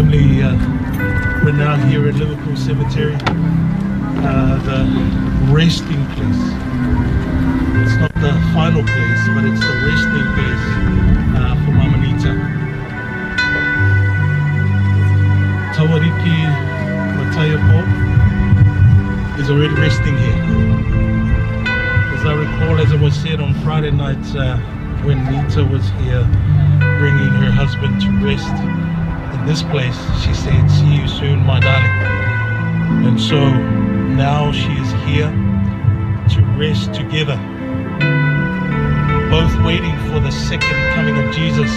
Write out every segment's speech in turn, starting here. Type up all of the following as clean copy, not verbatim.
family, we're now here at Liverpool Cemetery, the resting place. It's not the final place, but it's the resting place for Mama Nita. Tawariki Matayapo is already resting here. As I recall, as it was said on Friday night when Nita was here bringing her husband to rest in this place, she said, "See you soon, my darling." And so now she is here to rest together, both waiting for the second coming of Jesus,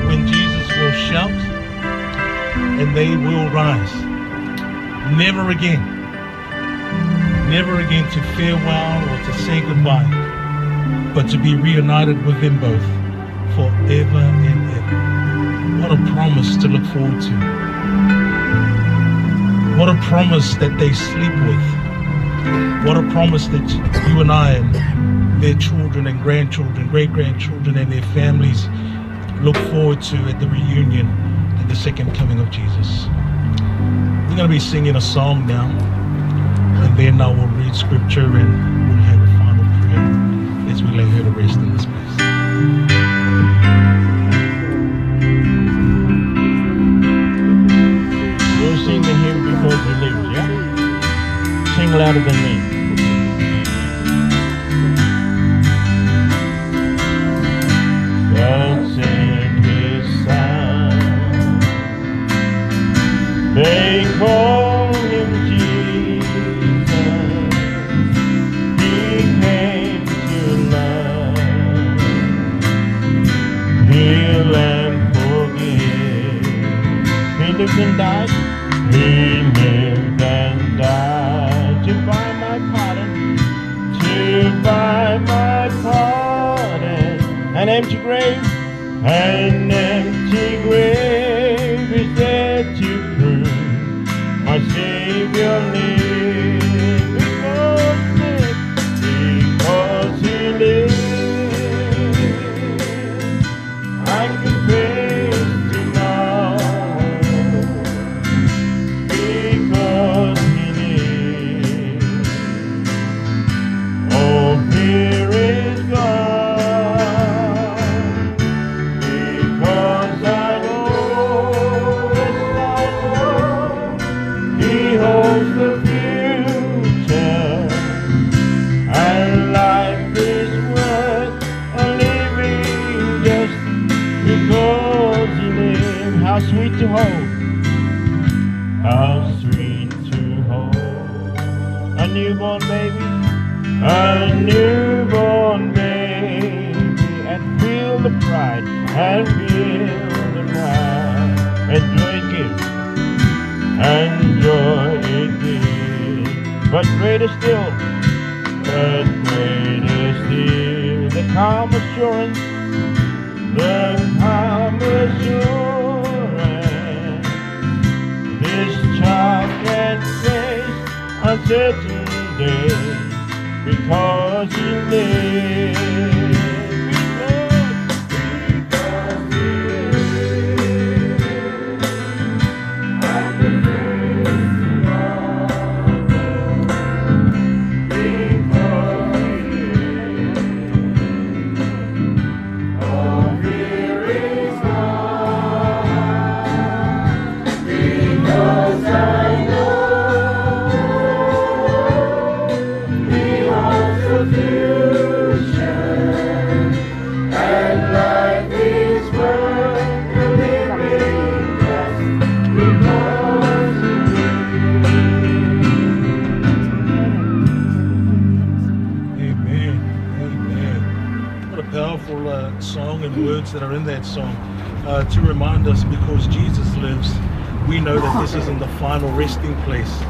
when Jesus will shout and they will rise. Never again to farewell or to say goodbye, but to be reunited with them both forever and ever. What a promise to look forward to. What a promise that they sleep with. What a promise that you and I and their children and grandchildren, great-grandchildren and their families look forward to at the reunion at the second coming of Jesus. We're going to be singing a song now, and then I will read scripture and we'll have a final prayer as we lay her to rest in this place. We'll sing the hymn before we leave, yeah? Sing louder than me. God sent His Son. They call Him Jesus. He came to love, heal and forgive. He lived and died. He lived and died to buy my pardon, to buy my pardon. An empty grave is there to prove my Savior lives. Because He lives, I can face tomorrow. Because He lives, all fear is gone. Because I know, yes I know, He holds the future, and life is worth a living just because He lives. How sweet to hold, how sweet to hold a newborn baby, a newborn baby, and feel the pride, and feel the pride, and joy it gives, and joy it gives. But greater still, the calm assurance, the calm assurance, this child can face uncertain days, because He lives. Because He lives, I can face tomorrow. Because He lives, all fear is gone. Because I know He holds the future, and life is worth the living just because He lives. Amen. Amen. What a powerful song and words that are in that song to remind us, because Jesus lives, we know that this isn't the final resting place.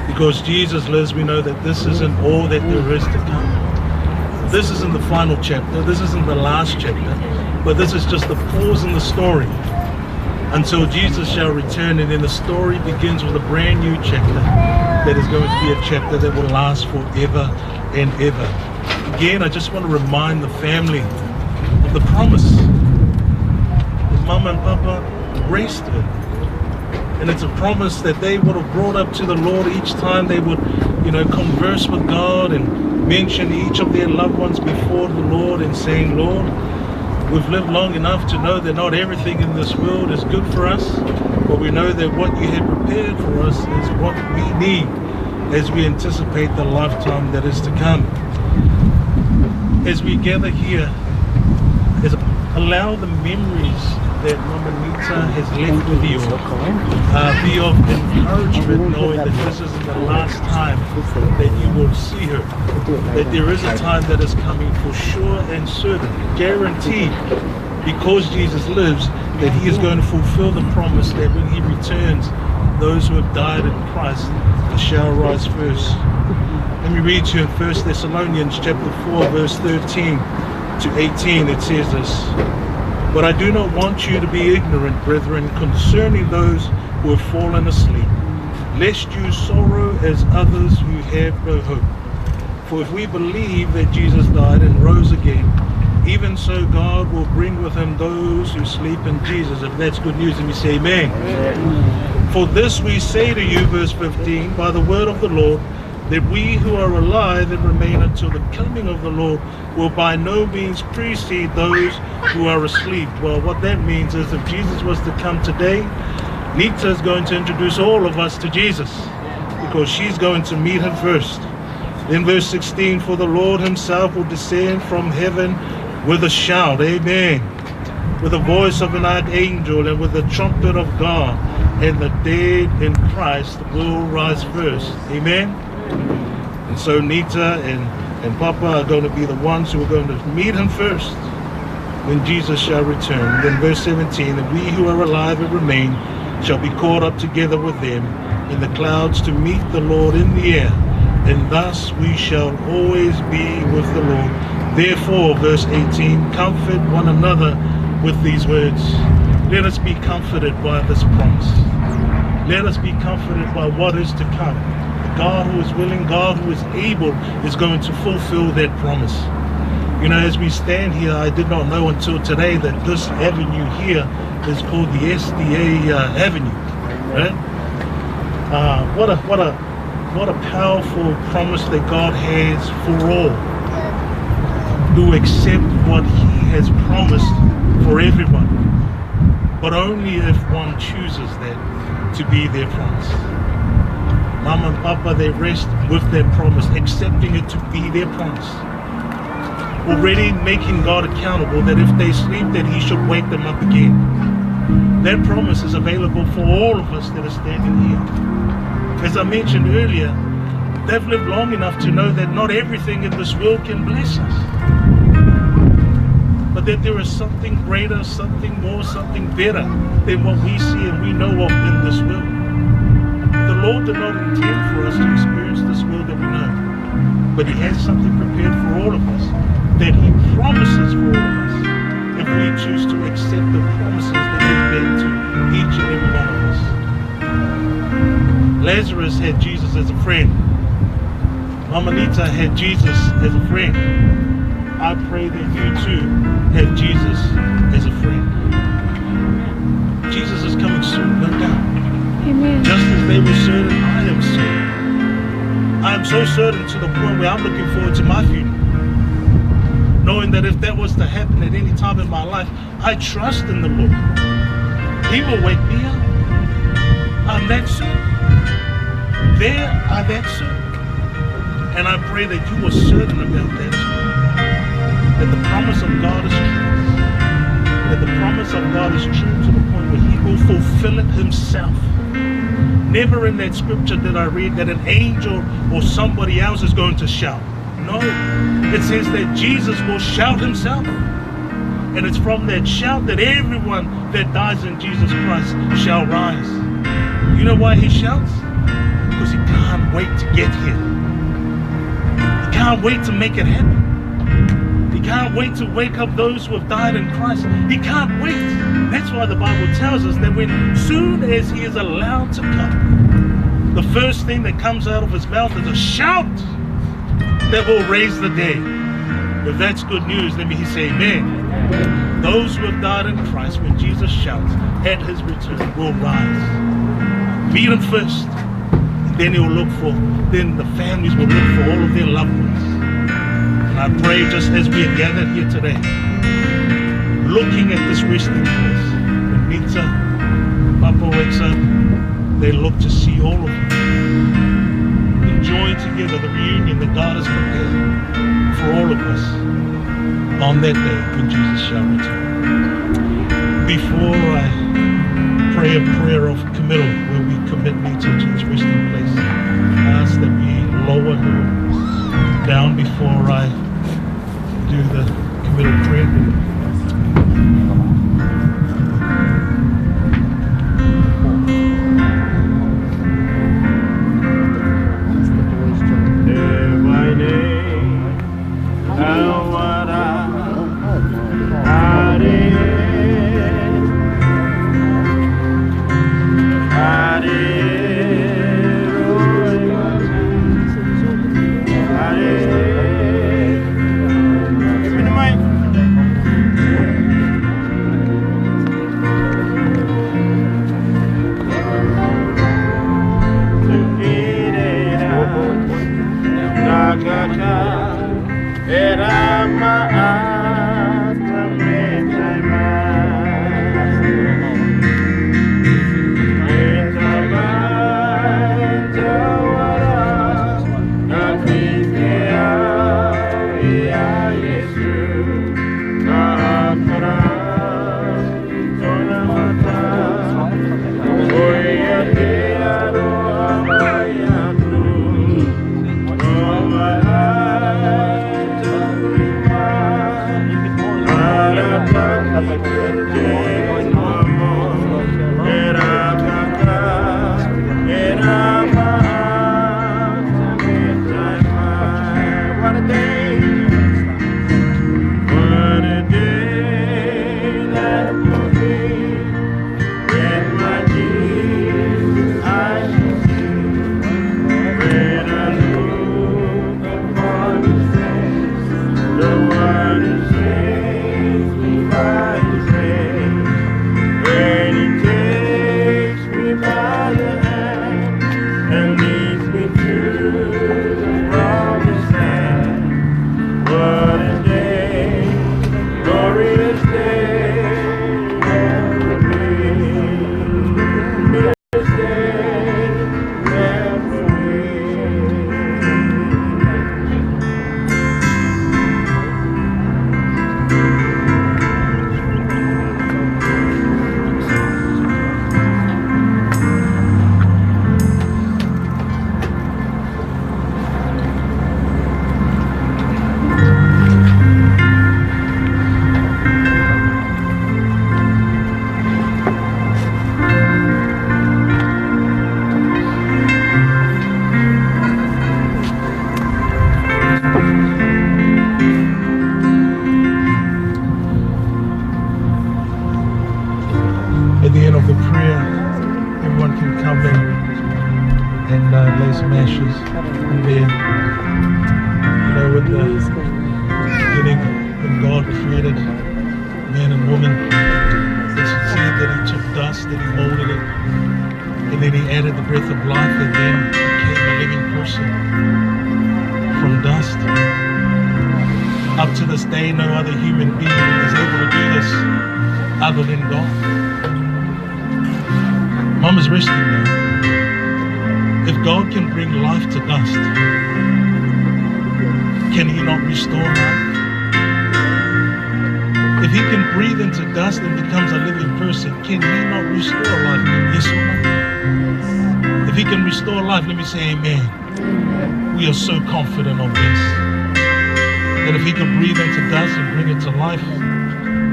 Because Jesus lives, we know that this isn't all that there is to come. This isn't the final chapter. This isn't the last chapter. But this is just the pause in the story until Jesus shall return, and then the story begins with a brand new chapter that is going to be a chapter that will last forever and ever. Again, I just want to remind the family of the promise that Mama and Papa rested. And it's a promise that they would have brought up to the Lord each time they would, converse with God and mention each of their loved ones before the Lord and saying, Lord, we've lived long enough to know that not everything in this world is good for us, but we know that what you have prepared for us is what we need as we anticipate the lifetime that is to come. As we gather here, allow the memories that Mama Nita has left with you be of encouragement, knowing that this isn't the last time that you will see her, that there is a time that is coming for sure and certain, guaranteed, because Jesus lives, that he is going to fulfill the promise that when he returns, those who have died in Christ shall rise first. Let me read to you in 1 Thessalonians chapter 4, verse 13 to 18. It says this: But I do not want you to be ignorant, brethren, concerning those who have fallen asleep, lest you sorrow as others who have no hope. For if we believe that Jesus died and rose again, even so God will bring with him those who sleep in Jesus. If that's good news, let me say amen. Amen. For this we say to you, verse 15, by the word of the Lord, that we who are alive and remain until the coming of the Lord will by no means precede those who are asleep. Well, what that means is if Jesus was to come today, Nita is going to introduce all of us to Jesus, because she's going to meet him first. Then verse 16, for the Lord himself will descend from heaven with a shout, amen, with the voice of an archangel and with the trumpet of God, and the dead in Christ will rise first, amen. And so Nita and Papa are going to be the ones who are going to meet him first when Jesus shall return. Then verse 17, and we who are alive and remain shall be caught up together with them in the clouds to meet the Lord in the air, and thus we shall always be with the Lord. Therefore, verse 18, comfort one another with these words. Let us be comforted by this promise. Let us be comforted by what is to come. God who is willing, God who is able, is going to fulfill that promise. As we stand here, I did not know until today that this avenue here is called the SDA Avenue. Right? What a powerful promise that God has for all who accept what he has promised for everyone, but only if one chooses that to be their promise. Mama and Papa, they rest with that promise, accepting it to be their promise. Already making God accountable that if they sleep, that he should wake them up again. That promise is available for all of us that are standing here. As I mentioned earlier, they've lived long enough to know that not everything in this world can bless us, but that there is something greater, something more, something better than what we see and we know of in this world. The Lord did not intend for us to experience this world that we know, but he has something prepared for all of us, that he promises for all of us, if we choose to accept the promises that he's made to each and every one of us. Lazarus had Jesus as a friend. Mama Nita had Jesus as a friend. I pray that you too have Jesus as a friend. Jesus is coming soon, no doubt. Amen. Just as they were certain, I am certain. I am so certain to the point where I'm looking forward to my funeral, knowing that if that was to happen at any time in my life, I trust in the Lord. He will wake me up. I'm that certain. There, I'm that certain. And I pray that you are certain about that too. That the promise of God is true. That the promise of God is true to the point where he will fulfill it himself. Never in that scripture did I read that an angel or somebody else is going to shout. No, it says that Jesus will shout himself. And it's from that shout that everyone that dies in Jesus Christ shall rise. You know why he shouts? Because he can't wait to get here. He can't wait to make it happen. He can't wait to wake up those who have died in Christ. He can't wait. That's why the Bible tells us that when soon as he is allowed to come, the first thing that comes out of his mouth is a shout that will raise the dead. If that's good news, let me say amen. Those who have died in Christ, when Jesus shouts at his return, will rise. Meet him first. Then then the families will look for all of their loved ones. And I pray just as we are gathered here today, looking at this resting place, when Nita, Papa wakes up, they look to see all of them, enjoying together the reunion that God has prepared for all of us on that day when Jesus shall return. Before I pray a prayer of committal where we commit Nita to this resting place, I ask that we lower her down before I do the committal prayer. Let me say amen. We are so confident of this, that if he can breathe into dust and bring it to life,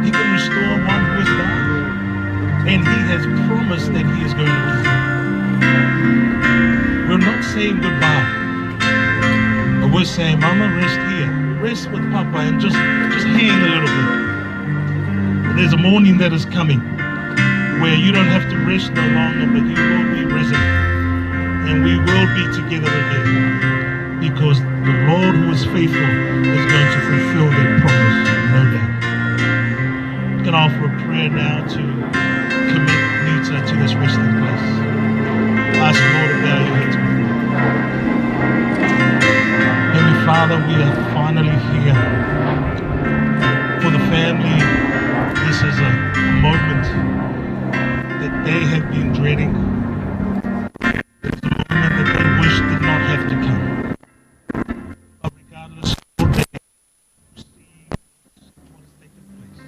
he can restore one who has died. And he has promised that he is going to do it. We're not saying goodbye, but we're saying, Mama, rest here. Rest with Papa and just hang a little bit. And there's a morning that is coming where you don't have to rest no longer, but you will be risen. And we will be together again, because the Lord who is faithful is going to fulfill that promise, no doubt. I'm going to offer a prayer now to commit Nita to this resting place. we are finally here. For the family, this is a moment that they have been dreading. It's a moment that they wish did not have to come. But regardless, Lord, they see what has taken place.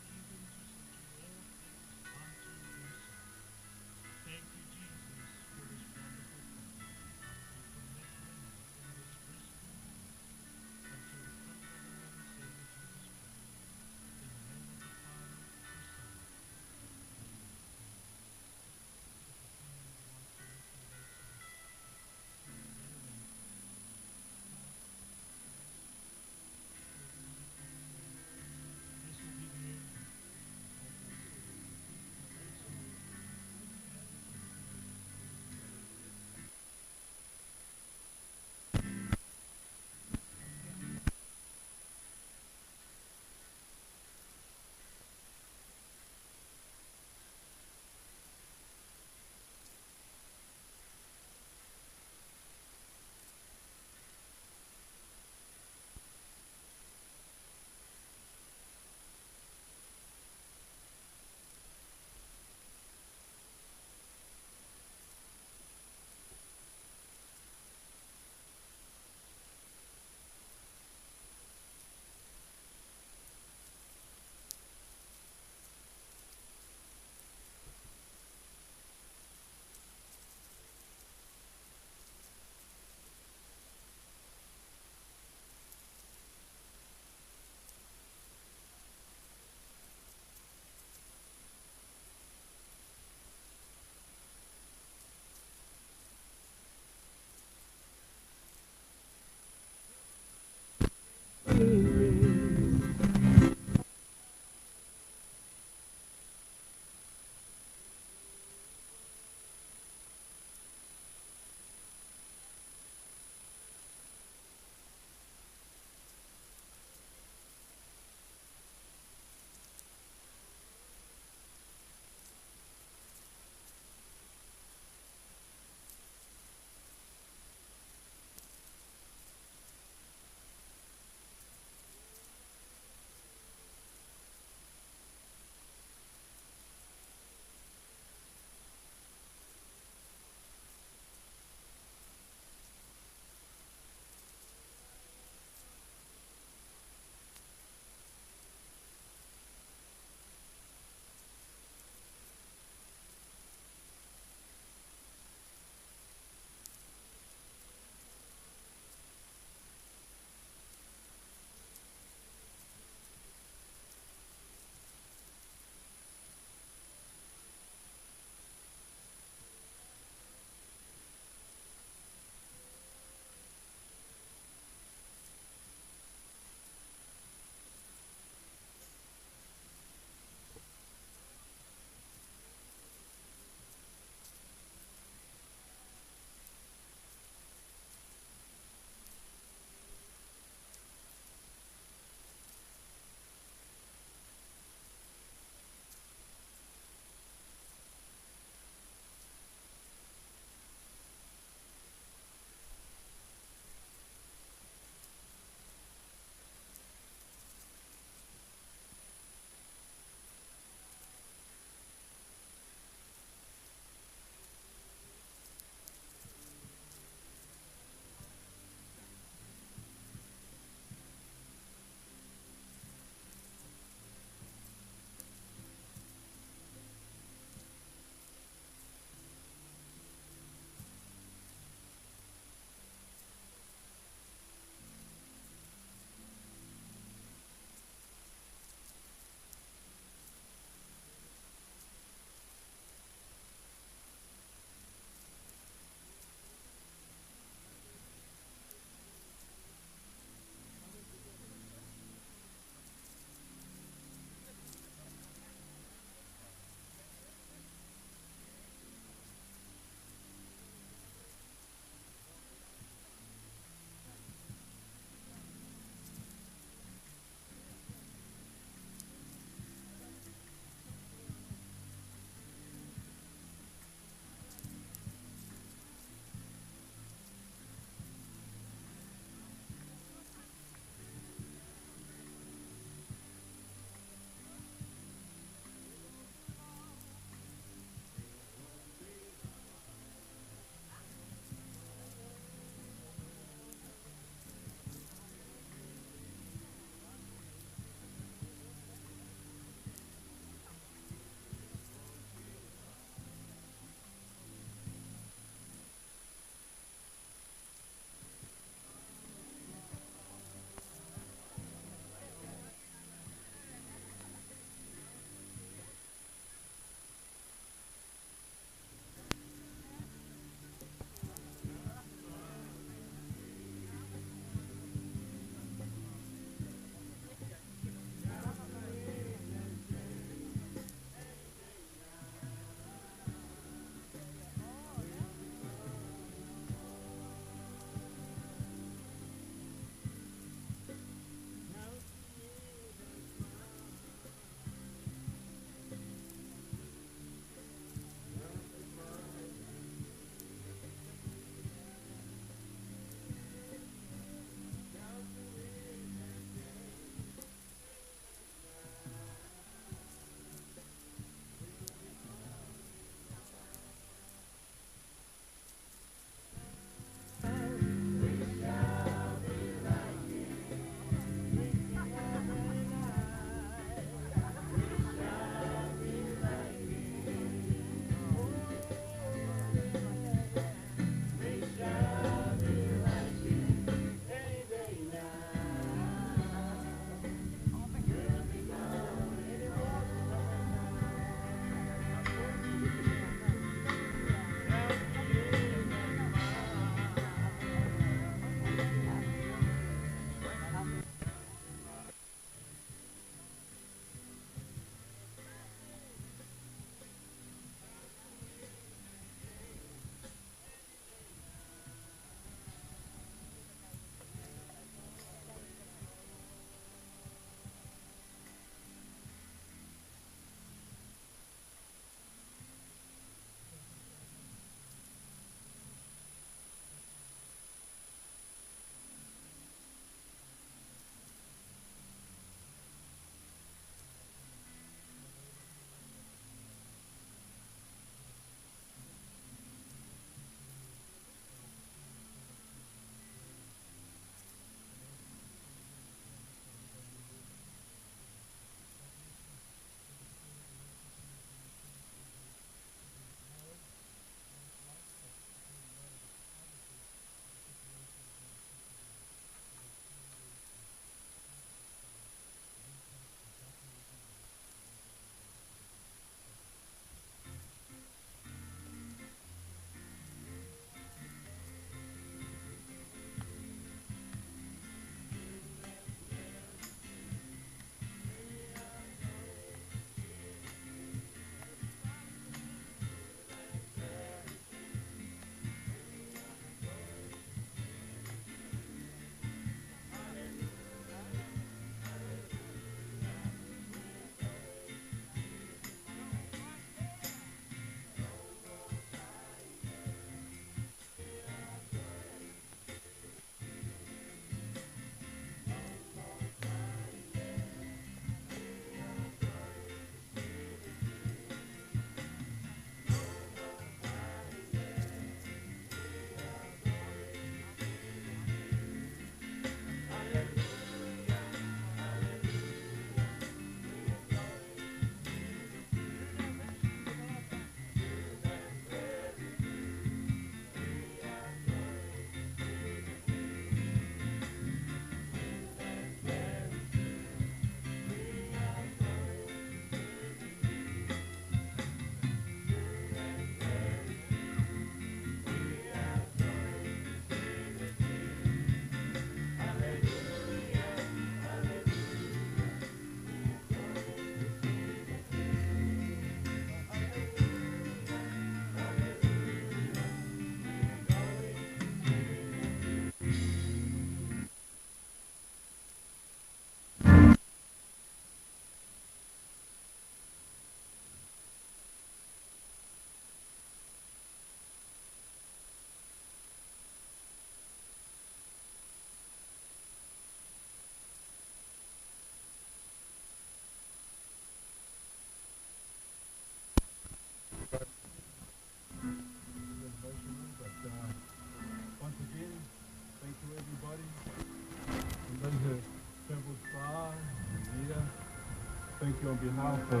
thank you on behalf of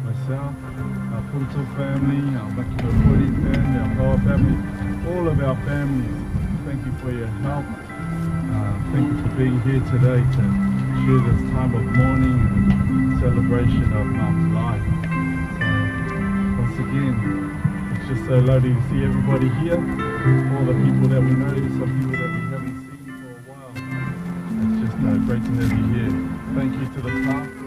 myself, our Punto family, our Makinopori family, our Power family, all of our families. Thank you for your help. Thank you for being here today to share this time of mourning and celebration of Mark's life. So, once again, it's just so lovely to see everybody here, all the people that we know, some people that we haven't seen for a while. It's just great to have you here. Thank you to the pastor.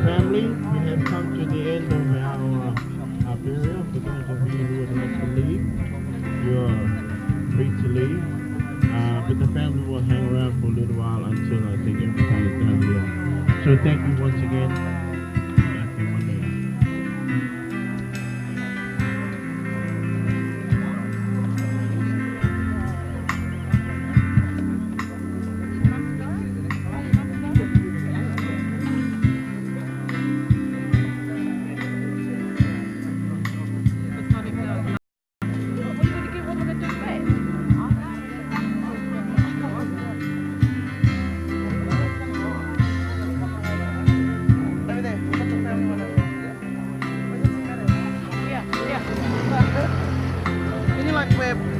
Family, we have come to the end of our burial. For those of you who would like to leave, you are free to leave. But the family will hang around for a little while until I think everything is done here. So thank you once again.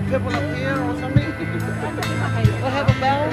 People up here or something? We'll have a bell.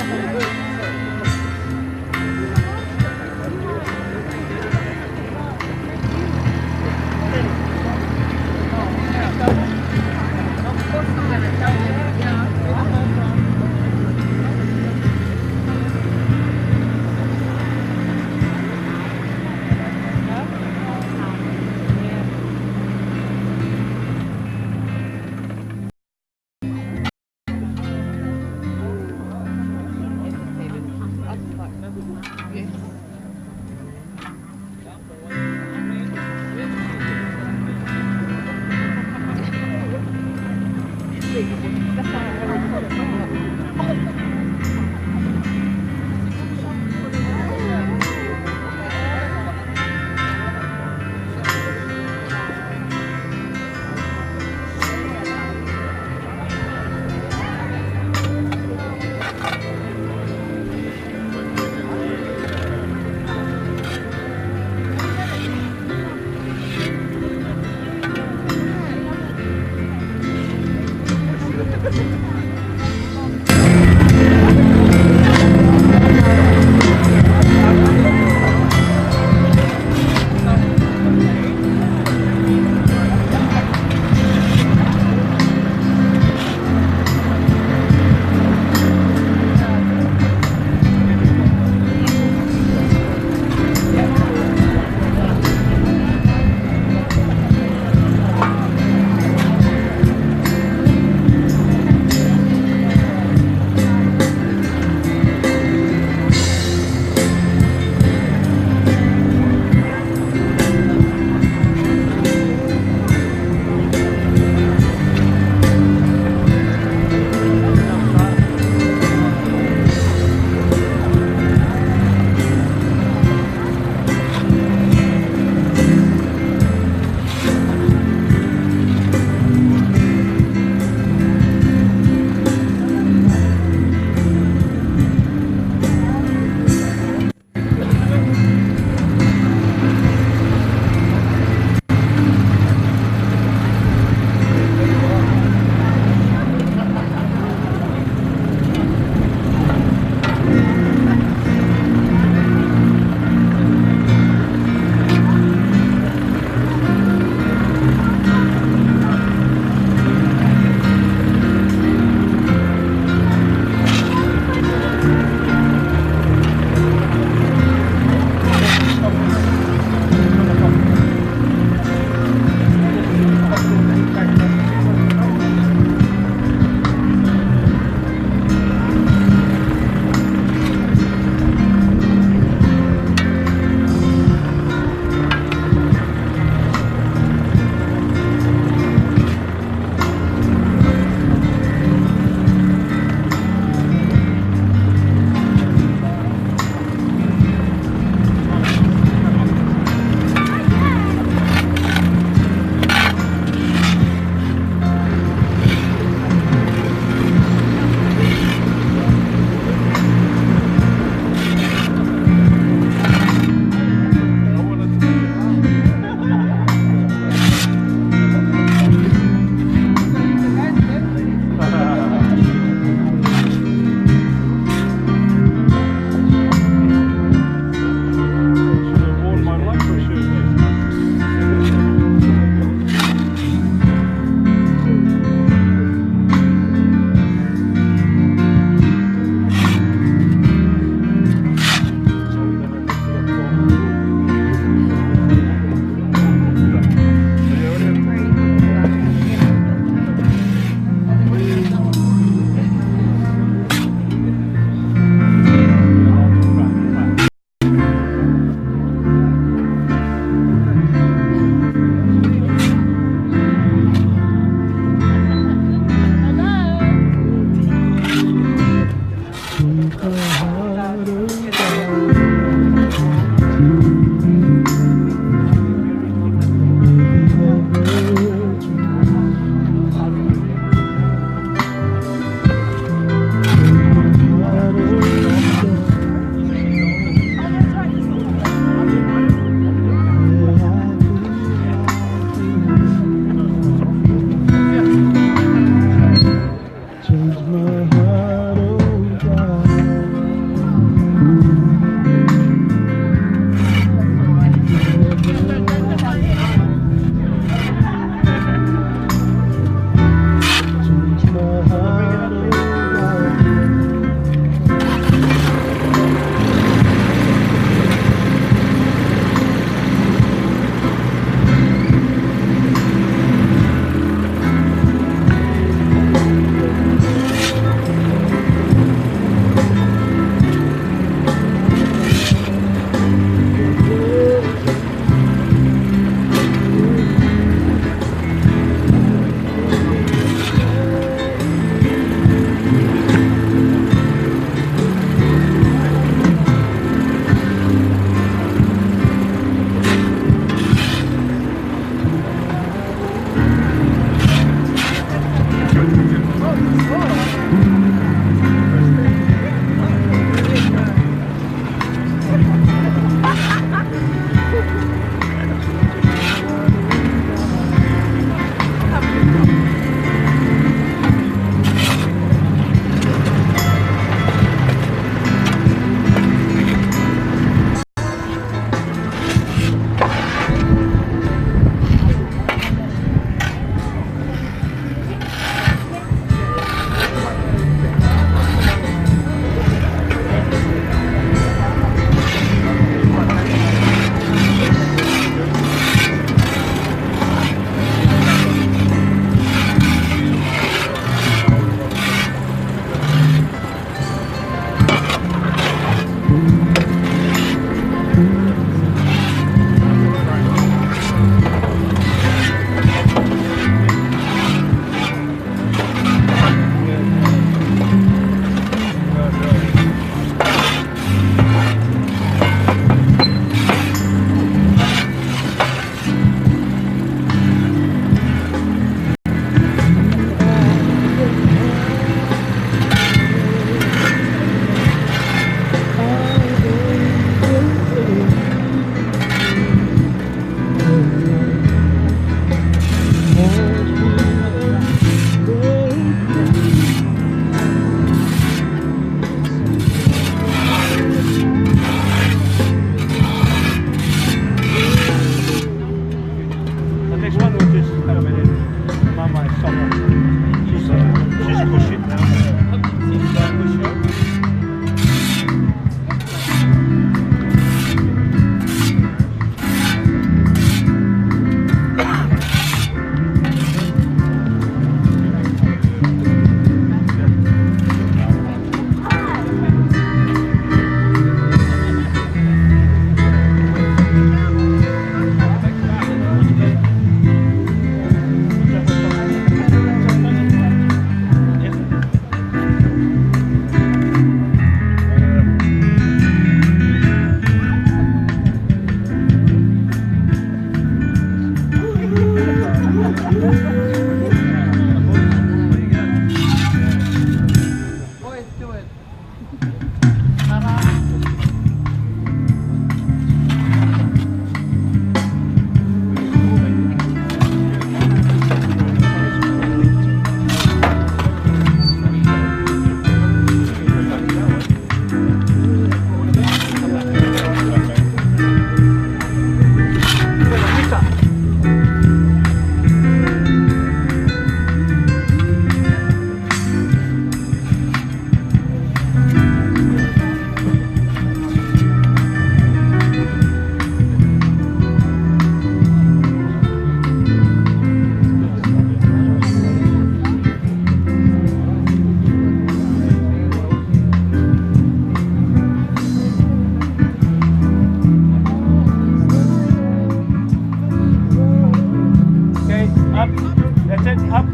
it up.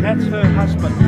That's her husband.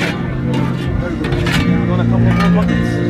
You want a couple more buckets?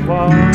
Wow.